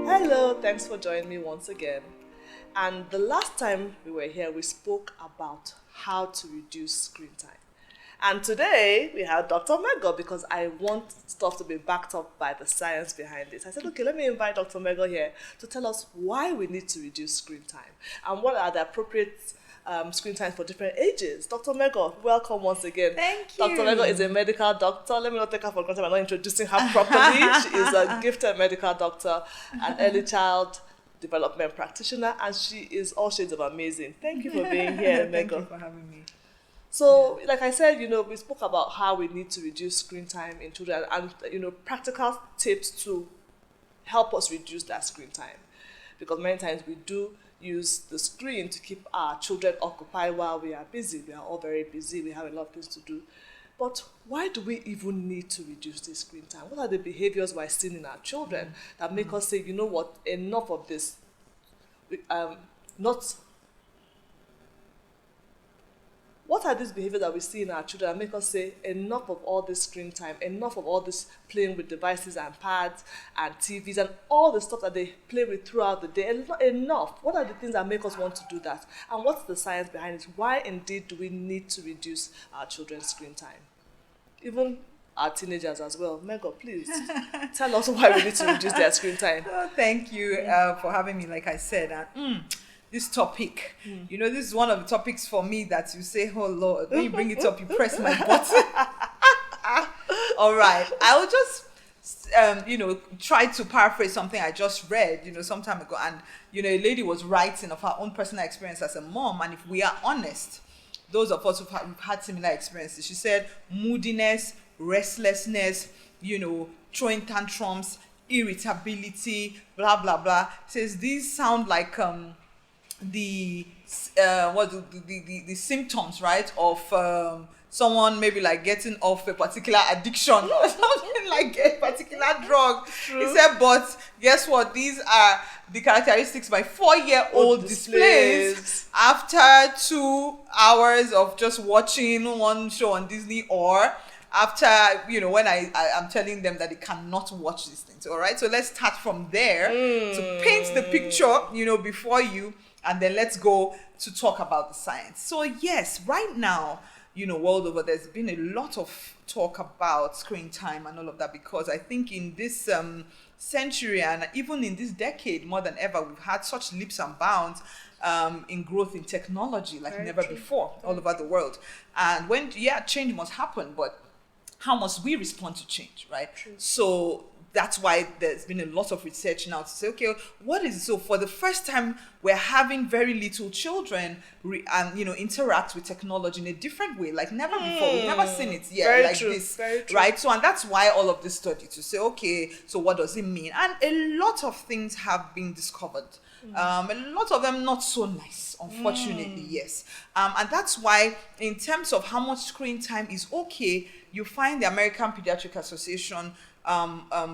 Hello, thanks for joining me once again. And the last time we were here, we spoke about how to reduce screen time. And today we have Dr. Megor because I want stuff to be backed up by the science behind it. I said, okay, let me invite Dr. Megor here to tell us why we need to reduce screen time and what are the appropriate screen times for different ages. Dr. Megor, welcome once again. Thank you. Dr. Megor is a medical doctor. Let me not take her for granted. I'm not introducing her properly. She is a gifted medical doctor, an early child development practitioner, and she is all shades of amazing. Thank you for being here, Megor. Thank you for having me. So, like I said, we spoke about how we need to reduce screen time in children and, practical tips to help us reduce that screen time. Because many times we do use the screen to keep our children occupied while we are busy. We are all very busy. We have a lot of things to do. But why do we even need to reduce the screen time? What are the behaviors we're seeing in our children that make us say, you know what, enough of this? What are these behaviors that we see in our children that make us say, enough of all this screen time, enough of all this playing with devices and pads and TVs and all the stuff that they play with throughout the day? Enough. What are the things that make us want to do that? And what's the science behind it? Why indeed do we need to reduce our children's screen time? Even our teenagers as well. Megor, please tell us why we need to reduce their screen time. Oh, thank you for having me. Like I said, this topic, this is one of the topics for me that you say, oh Lord, when you bring it up, you press my button. All right. I'll just, try to paraphrase something I just read, some time ago. And, a lady was writing of her own personal experience as a mom. And if we are honest, those of us who've had similar experiences, she said moodiness, restlessness, throwing tantrums, irritability, blah, blah, blah. Says these sound like the symptoms, right, of someone maybe like getting off a particular addiction or something like a particular drug. True. He said, but guess what? These are the characteristics my 4-year-old displays after 2 hours of just watching one show on Disney, or after, when I'm telling them that they cannot watch these things. All right. So let's start from there to paint the picture, before you. And then let's go to talk about the science. So yes, right now, world over, there's been a lot of talk about screen time and all of that, because I think in this century and even in this decade, more than ever, we've had such leaps and bounds in growth in technology like Very never true. before all over the world. And change must happen, but how must we respond to change, right? True. So that's why there's been a lot of research now to say, okay, what is it? So for the first time, we're having very little children, interact with technology in a different way, like never before. We've never seen it yet Very like true. this, Very true. right? So, and that's why all of this study to say, okay, so what does it mean? And a lot of things have been discovered. A lot of them not so nice, unfortunately, yes. And that's why, in terms of how much screen time is okay, you find the American Pediatric Association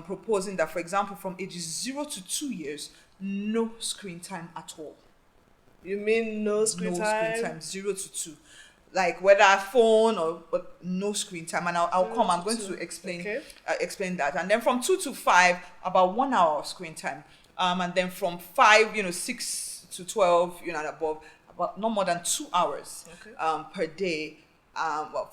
proposing that, for example, from ages 0 to 2 years, no screen time at all. You mean no screen No time? screen time, 0 to 2. Like whether a phone but no screen time. And I'm going to explain explain that. And then from 2 to 5, about 1 hour of screen time. And then from 5, 6 to 12, and above, about not more than 2 hours per day.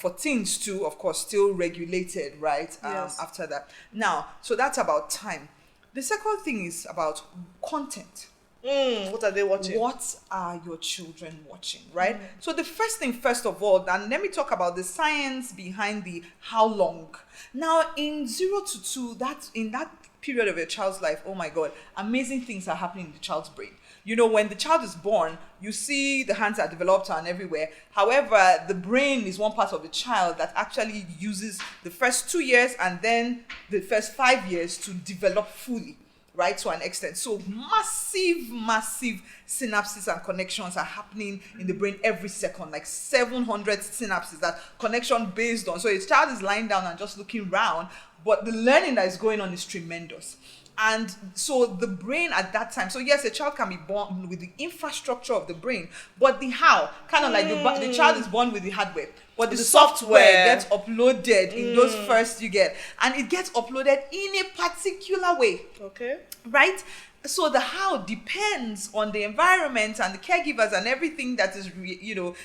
For teens too, of course, still regulated, right? Yes. After that. Now, so that's about time. The second thing is about content. What are they watching? What are your children watching, right? So the first thing, first of all, and let me talk about the science behind the how long. Now, in 0 to 2, in that period of your child's life, oh my God, amazing things are happening in the child's brain. When the child is born, you see the hands are developed and everywhere. However, the brain is one part of the child that actually uses the first 2 years and then the first 5 years to develop fully, right, to an extent. So massive synapses and connections are happening in the brain every second, like 700 synapses, that connection based on. So a child is lying down and just looking around, but the learning that is going on is tremendous. And so the brain at that time, so yes, a child can be born with the infrastructure of the brain, but the how, kind of like the child is born with the hardware, but the software gets uploaded in those first you get, and it gets uploaded in a particular way. Okay. Right? So the how depends on the environment and the caregivers and everything that is,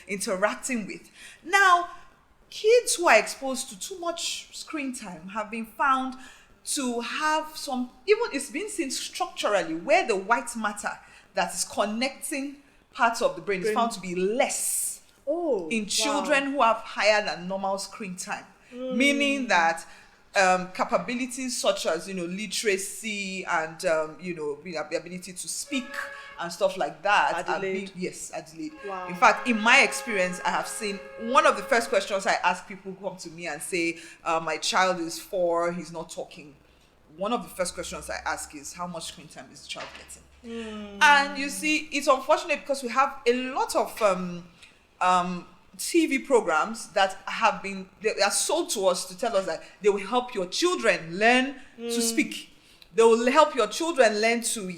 interacting with. Now, kids who are exposed to too much screen time have been found to have some, even it's been seen structurally, where the white matter that is connecting parts of the brain is found to be less in children who have higher than normal screen time. Meaning that capabilities such as, literacy and, the ability to speak and stuff like that. Adelaide. Adelaide. Wow. In fact, in my experience, I have seen one of the first questions I ask people who come to me and say, my child is 4, he's not talking. One of the first questions I ask is, how much screen time is the child getting? And you see, it's unfortunate because we have a lot of TV programs that they are sold to us to tell us that they will help your children learn to speak. They will help your children learn to,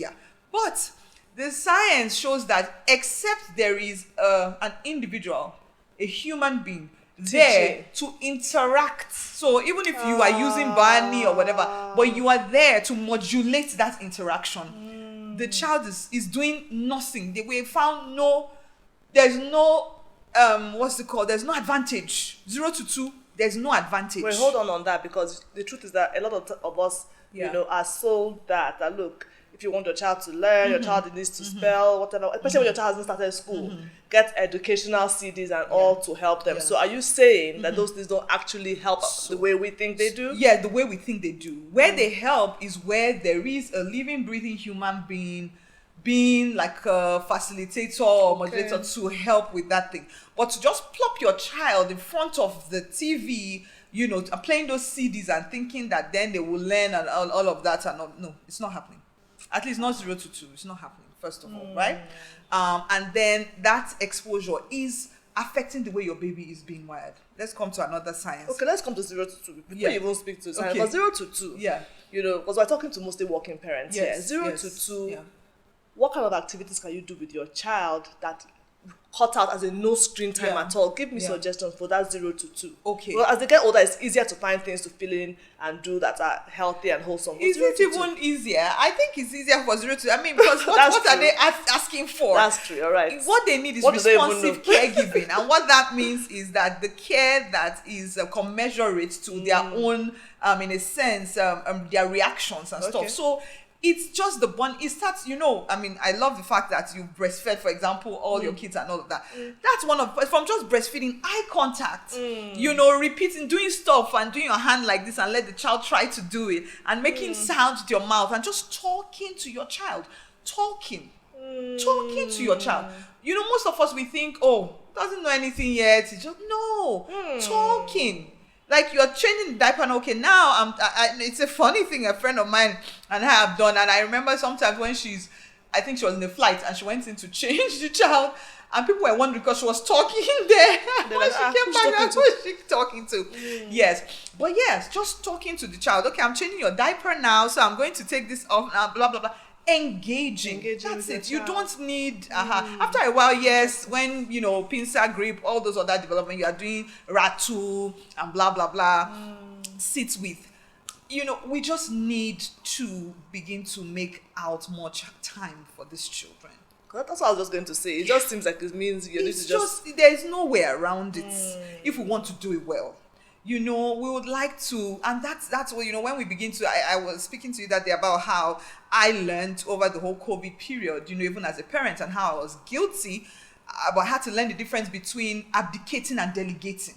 But the science shows that except there is an individual, a human being, there to interact. So even if you are using Barney or whatever, but you are there to modulate that interaction, the child is doing nothing. We found there's no, there's no advantage. 0 to 2, there's no advantage. Wait, hold on that, because the truth is that a lot of us, are sold that look, if you want your child to learn, your child needs to spell, whatever, especially when your child hasn't started school, get educational CDs and all to help them. So are you saying that those things don't actually help the way we think they do? Yeah, the way we think they do. Where they help is where there is a living, breathing human being like a facilitator or modulator to help with that thing. But to just plop your child in front of the TV, playing those CDs and thinking that then they will learn and all of that, no, it's not happening. At least not 0 to 2. It's not happening, first of all, right? And then that exposure is affecting the way your baby is being wired. Let's come to another science. Okay, let's come to 0 to 2. Before you even speak to science, but 0 to 2, because we're talking to mostly working parents here. 0 to 2, what kind of activities can you do with your child that cut out as a no screen time at all? Give me suggestions for that 0 to 2. Okay. Well, as they get older, it's easier to find things to fill in and do that are healthy and wholesome. Is it even easier? I think it's easier for 0 to. I mean, because what are they asking for? That's true. All right. What they need is responsive caregiving, and what that means is that the care that is commensurate to their own, in a sense, their reactions and stuff. So it's just the bond. It starts, I love the fact that you breastfed, for example, all your kids and all of that. That's from just breastfeeding, eye contact, repeating, doing stuff and doing your hand like this and let the child try to do it and making sounds with your mouth and just talking to your child. Talking to your child. Most of us, we think, doesn't know anything yet. It's just, talking. Like you're changing the diaper, and okay, now it's a funny thing a friend of mine and I have done, and I remember sometimes when I think she was in a flight and she went in to change the child, and people were wondering because she was talking there. When she came back, who is she talking to? Yes, but yes, just talking to the child. Okay, I'm changing your diaper now, so I'm going to take this off now, blah, blah, blah. Engaging. That's it. You don't need after a while, yes, when pincer grip, all those other development, you are doing ratu and blah blah blah, sit with, we just need to begin to make out more time for these children. That's what I was just going to say. It just seems like it means it's just there's no way around it if we want to do it well. We would like to, and that's what, when we begin to, I was speaking to you that day about how I learned over the whole COVID period, even as a parent, and how I was guilty, but I had to learn the difference between abdicating and delegating.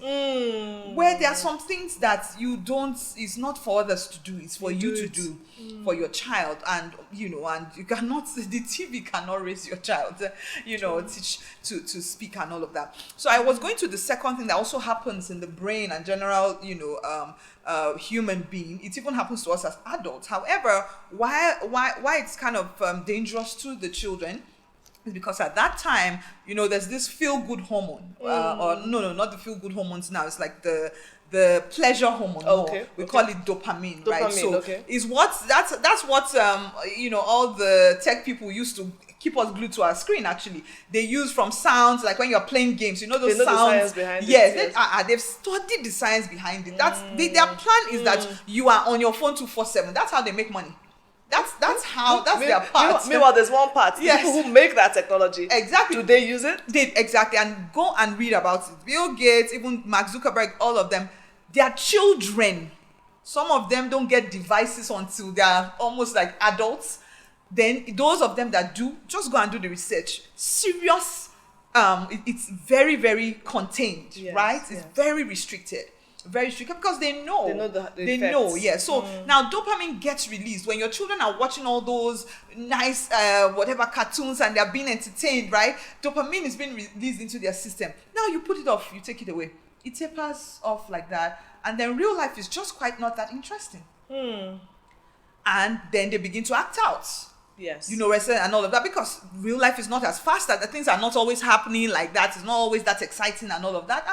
Where there are some things that it's not for others to do, it's for you to do for your child. And, and you cannot, the TV cannot raise your child, teach to speak and all of that. So I was going to the second thing that also happens in the brain and general, human being. It even happens to us as adults. However, why it's kind of dangerous to the children is because at that time, there's this feel-good hormone, or no, not the feel-good hormones now. It's like the pleasure hormone. Okay. We call it dopamine, right? So okay. is what that's what all the tech people used to keep us glued to our screen. Actually, they use from sounds, like when you're playing games, those they know sounds. The science behind Yes, they've studied the science behind it. That's their plan is that you are on your phone 24/7. That's how they make money. That's their part. Meanwhile, there's one part. Yes. People who make that technology. Exactly. Do they use it? Exactly. And go and read about it. Bill Gates, even Mark Zuckerberg, all of them, their children, some of them don't get devices until they're almost like adults. Then those of them that do, just go and do the research. Serious, it's very, very contained, yes, right? It's very restricted. Very strict because they know they know. Yeah. So now dopamine gets released when your children are watching all those nice whatever cartoons and they're being entertained, right? Dopamine is being released into their system. Now you put it off, you take it away, it tapers off like that, and then real life is just quite not that interesting. And then they begin to act out. Yes. And all of that, because real life is not as fast, that the things are not always happening like that. It's not always that exciting and all of that.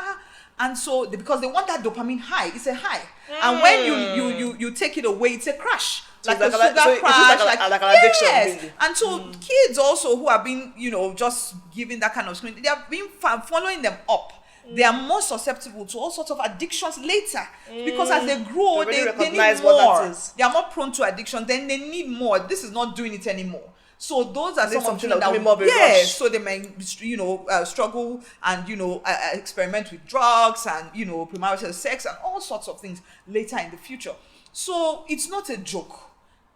And so because they want that dopamine high, it's a high. And when you take it away, it's a crash. So like a sugar crash. Like an addiction. Yes. Really. And so kids also who have been, just given that kind of screen, they have been following them up. They are more susceptible to all sorts of addictions later, because as they grow, they need more. They are more prone to addiction. Then they need more. This is not doing it anymore. So those are some of the things that so they may struggle and experiment with drugs and premarital sex and all sorts of things later in the future. So it's not a joke.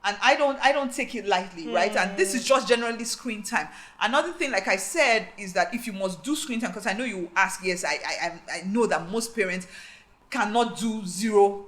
And I don't take it lightly, right? And this is just generally screen time. Another thing, like I said, is that if you must do screen time, because I know you ask, yes, I know that most parents cannot do 0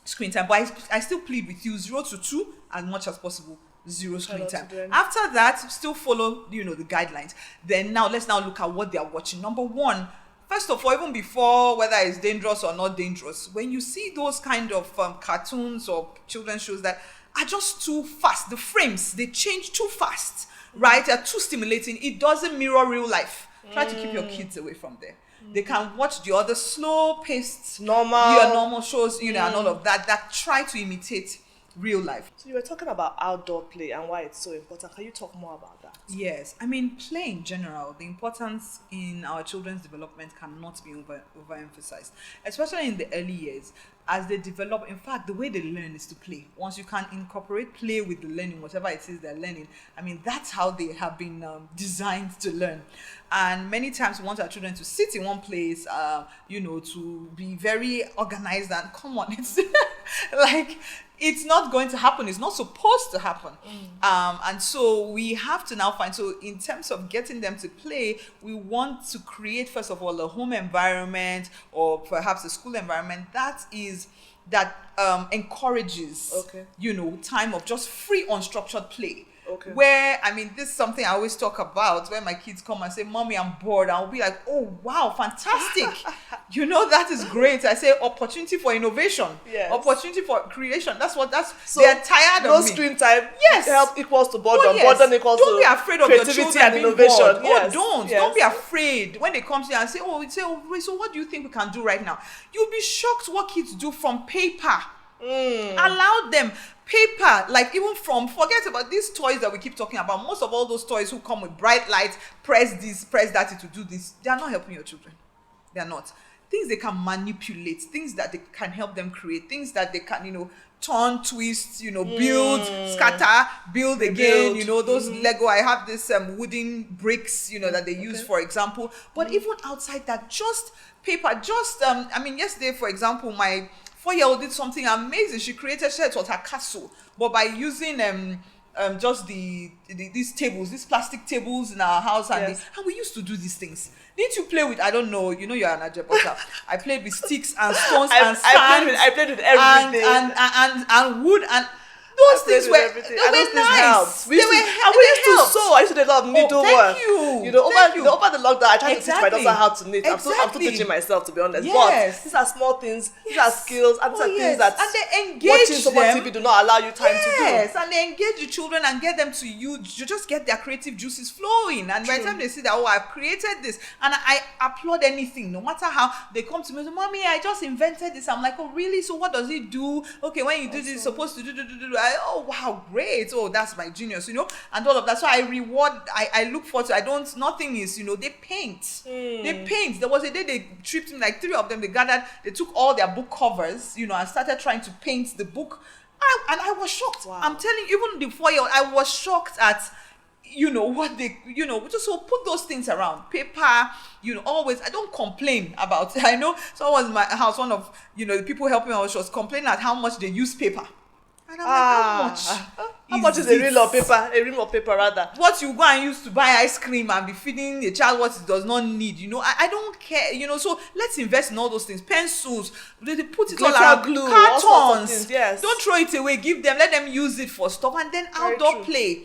screen time, but I still plead with you 0 to 2 as much as possible. 0 screen time. After that, still follow the guidelines. Then let's look at what they are watching. Number one, first of all, even before whether it's dangerous or not dangerous, when you see those kind of cartoons or children's shows that are just too fast, the frames, they change too fast, right? They're too stimulating. It doesn't mirror real life. Try to keep your kids away from there. They can watch the other slow-paced, normal shows, and all of that try to imitate real life. So you were talking about outdoor play and why it's so important. Can you talk more about that? Yes. I mean, play in general, the importance in our children's development cannot be overemphasized, especially in the early years. As they develop, in fact, the way they learn is to play. Once you can incorporate play with the learning, whatever it is they're learning, I mean, that's how they have been designed to learn. And many times we want our children to sit in one place, to be very organized, and come on, it's like, it's not going to happen. It's not supposed to happen. And so we have to now find, so in terms of getting them to play, we want to create, first of all, a home environment or perhaps a school environment that encourages, time of just free, unstructured play. Okay. Where, I mean, this is something I always talk about when my kids come and say, Mommy, I'm bored. I'll be like, oh, wow, fantastic. That is great. I say opportunity for innovation. Yes. Opportunity for creation. So they're tired of me. No screen time. Yes. Help equals to boredom. Yes. Boredom equals don't to be afraid of your children and being innovation. bored. Yes. Don't. Yes. Don't be afraid. When they come to you and say, wait, so what do you think we can do right now? You'll be shocked what kids do from paper. Allow them. Paper, like even forget about these toys that we keep talking about. Most of all those toys who come with bright lights, press this, press that to do this, they are not helping your children. They are not. Things they can manipulate, things that they can help them create, things that they can, turn, twist, build, scatter, build again, those Lego. I have this wooden bricks, that they use, for example. But even outside that, just paper, yesterday, for example, my 4-year-old did something amazing. She created, she said it was her castle, but by using just these tables, these plastic tables in our house, and we used to do these things. Didn't you play with? I don't know. You're an ajabota. I played with sticks and stones and sand. I played with everything and wood and those played things with were, everything. they And were those things nice. helped. They were, And we they used to helped. sew. I used to do a lot of needlework. Thank you. You know, Thank you. over the lockdown, I tried to teach my Exactly. daughter how to knit. I'm still Exactly. teaching myself, to be honest. Yes. But these are small things. These are Yes. skills, and these Oh, are yes. things that And they engage watching so much them. TV do not allow you time to do. Yes, and they engage the children and get them to you just get their creative juices flowing. And by the time they see that, oh, I've created this, and I applaud anything, no matter how they come to me, say, Mommy, I just invented this. I'm like, oh, really? So what does it do? Okay, when you do this, it's supposed to do. Oh, wow, great. Oh, that's my genius, you know, and all of that. So I look forward to, nothing is, they paint. They paint. There was a day they tripped me, like 3 of them, they took all their book covers, and started trying to paint the book. And I was shocked. Wow. I'm telling you, even the 4-year-old, I was shocked at, what they, just so put those things around. Paper, always, I don't complain about it. I know someone in my house, one of, the people helping me, she was complaining at how much they use paper. And I'm like, how much? How much is a reel of paper? A ream of paper, rather. What you go and use to buy ice cream and be feeding a child what it does not need, I don't care, so let's invest in all those things. Pencils, they put it Glitter all around, glue, all cartons, sorts of things, yes. Don't throw it away, let them use it for stuff, and then Very outdoor true. play.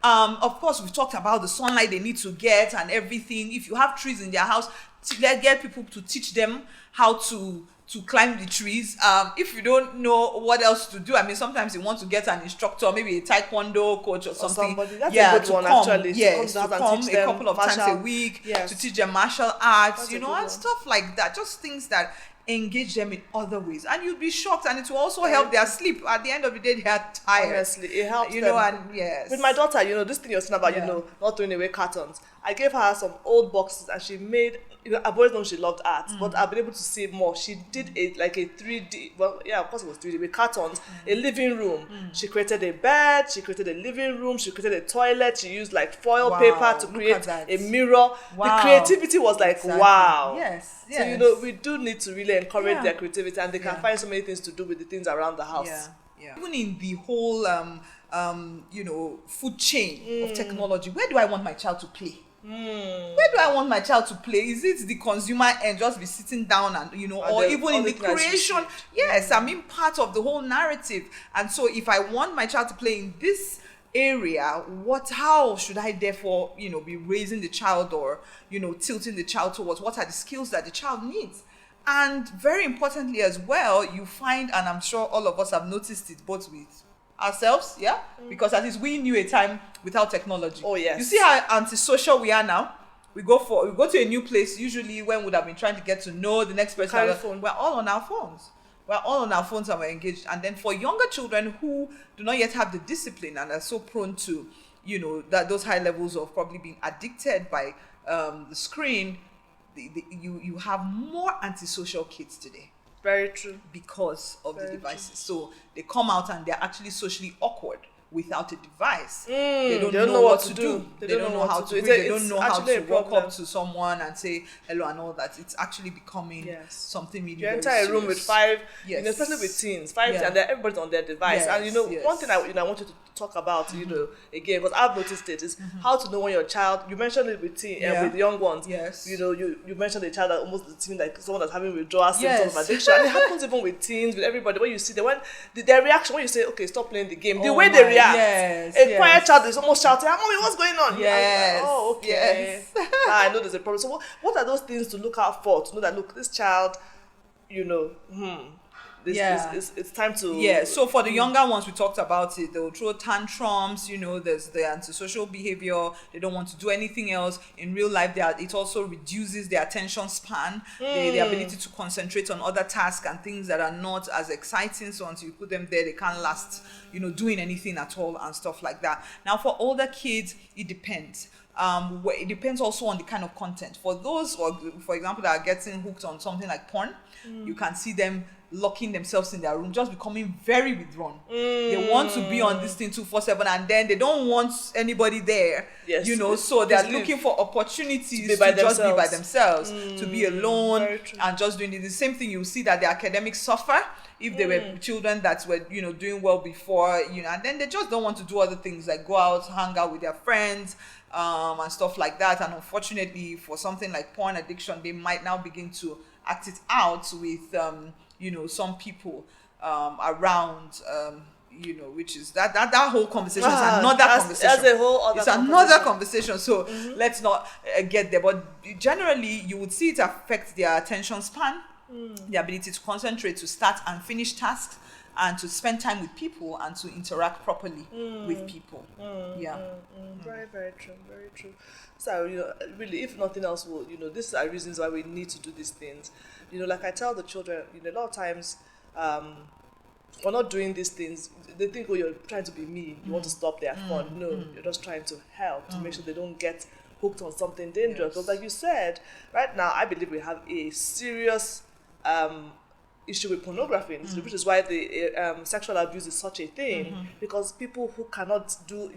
Of course, we've talked about the sunlight they need to get and everything. If you have trees in their house, let's get people to teach them how to climb the trees. If you don't know what else to do, I mean, sometimes you want to get an instructor, maybe a taekwondo coach or something. Somebody. That's a good one, actually. Yes, to to come come and teach a them couple of times a week, Yes. to teach them martial arts, That's a and good one. stuff like that. Just things that engage them in other ways, and you'll be shocked, and it will also help their sleep. At the end of the day, they are tired. Honestly, it helps them. And yes, With my daughter, this thing you're saying about, Yeah. not throwing away cartons. I gave her some old boxes and she made, I've always known she loved art, but I've been able to see more. She did a 3D, well, yeah, of course it was 3D, with cartons, a living room. She created a bed, she created a living room, she created a toilet, she used like foil Wow, paper to look create at that. a mirror. Wow. The creativity was like, Exactly. wow. Yes, So, yes. we do need to really encourage Yeah. their creativity, and they can Yeah. find so many things to do with the things around the house. Yeah. Even in the whole food chain of technology, where do I want my child to play? Where do I want my child to play? Is it the consumer end, just be sitting down and or then even all in the the things creation? restrict. Yes, I mean part of the whole narrative. And so if I want my child to play in this area, how should I therefore be raising the child, or tilting the child towards what are the skills that the child needs? And very importantly as well, you find, and I'm sure all of us have noticed it both with ourselves, because at least we knew a time without technology. Oh, yes. You see how antisocial we are now? We go to a new place, usually when we would have been trying to get to know the next person. Carry phone. We're all on our phones. We're all on our phones and we're engaged. And then for younger children who do not yet have the discipline and are so prone to, that those high levels of probably being addicted by the screen, you have more antisocial kids today. Very true. Because of the Very devices. So they come out and they're actually socially awkward without a device. They They don't know what to do. They don't know how to do. They don't know how actually to a walk problem. up to someone and say hello and all that. It's actually becoming Yes. something really You very enter a room with serious. 5, Yes. especially with teens, 5, Yeah. and everybody's on their device. Yes, And yes. one thing I want you to talk about, again, because I've noticed it, is how to know when your child. You mentioned it with with young ones. Yes. You mentioned a child that almost seems like someone that's having withdrawal Yes. symptoms of addiction. And it happens even with teens, with everybody. When you see them, their reaction when you say, okay, stop playing the game, the Oh way they my, react. yes, A yes. quiet child is almost shouting, "Mommy, what's going on?" Yes, Oh, okay. yes. I know there's a problem. So what are those things to look out for, to know that, look, this child, it's time to... Yeah, so for the younger ones, we talked about it. They'll throw tantrums, there's the antisocial behavior. They don't want to do anything else. In real life, it also reduces their attention span, the ability to concentrate on other tasks and things that are not as exciting. So until you put them there, they can't last, doing anything at all and stuff like that. Now, for older kids, it depends. It depends also on the kind of content. For those, for example, that are getting hooked on something like porn, you can see them locking themselves in their room, just becoming very withdrawn. They want to be on this thing 24/7, and then they don't want anybody there. Yes. So they're Just looking for opportunities be to by just be by themselves. themselves, to be alone, Very true. and just doing it. The same thing, you see that the academics suffer if they were children that were doing well before, and then they just don't want to do other things like go out, hang out with their friends, and stuff like that. And unfortunately, for something like porn addiction, they might now begin to act it out with some people around which is that whole conversation is another that's conversation. a whole other It's another conversation. So let's not get there. But generally, you would see it affect their attention span, the ability to concentrate, to start and finish tasks, and to spend time with people and to interact properly with people. Very, very true. Very true. So, really, if nothing else, these are reasons why we need to do these things. Like I tell the children, a lot of times, we're not doing these things. They think, oh, you're trying to be mean. You want to stop their fun. No, you're just trying to help to make sure they don't get hooked on something dangerous. Because like you said, right now, I believe we have a serious issue with pornography, which is why the sexual abuse is such a thing, because people who cannot do,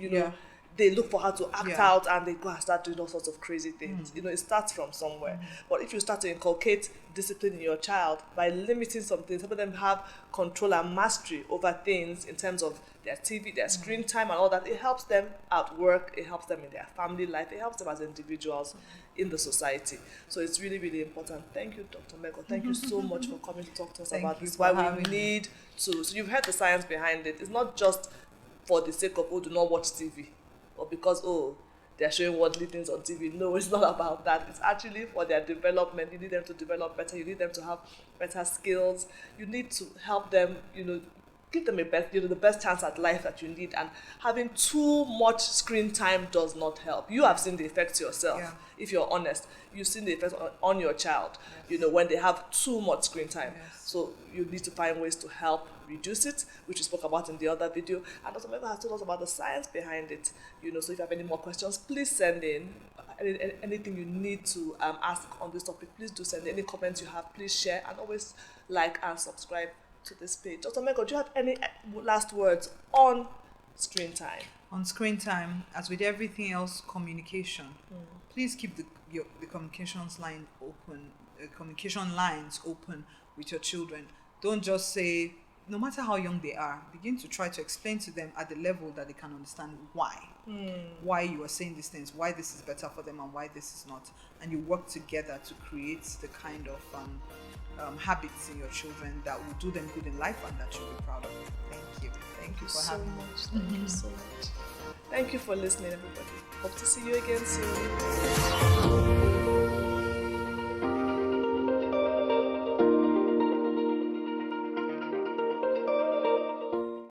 they look for how to act out, and they go and start doing all sorts of crazy things. It starts from somewhere. But if you start to inculcate discipline in your child by limiting some things, helping them have control and mastery over things in terms of their TV, their screen time and all that, it helps them at work, it helps them in their family life, it helps them as individuals in the society. So it's really, really important. Thank you, Dr. Megor. Thank you so much for coming to talk to us about this. Why we need to. So you've heard the science behind it. It's not just for the sake of, do not watch TV, or because, they're showing worldly things on TV. No, it's not about that. It's actually for their development. You need them to develop better. You need them to have better skills. You need to help them, give them the best chance at life that you need. And having too much screen time does not help. You have seen the effects yourself. Yeah. If you're honest, you've seen the effects on your child, when they have too much screen time. Yes. So you need to find ways to help reduce it, which we spoke about in the other video. And Dr. Megor has told us about the science behind it. So if you have any more questions, please send in. Anything you need to ask on this topic, please do send in. Any comments you have, please share, and always like and subscribe to this page. Dr. Megor, do you have any last words on screen time? On screen time, as with everything else, communication. Please keep the communications line open, communication lines open with your children. Don't just say, no matter how young they are, begin to try to explain to them at the level that they can understand why you are saying these things, why this is better for them and why this is not. And you work together to create the kind of habits in your children that will do them good in life and that you'll be proud of. Thank you. Thank you for having me. Thank you so much. Thank you for listening, everybody. Hope to see you again soon.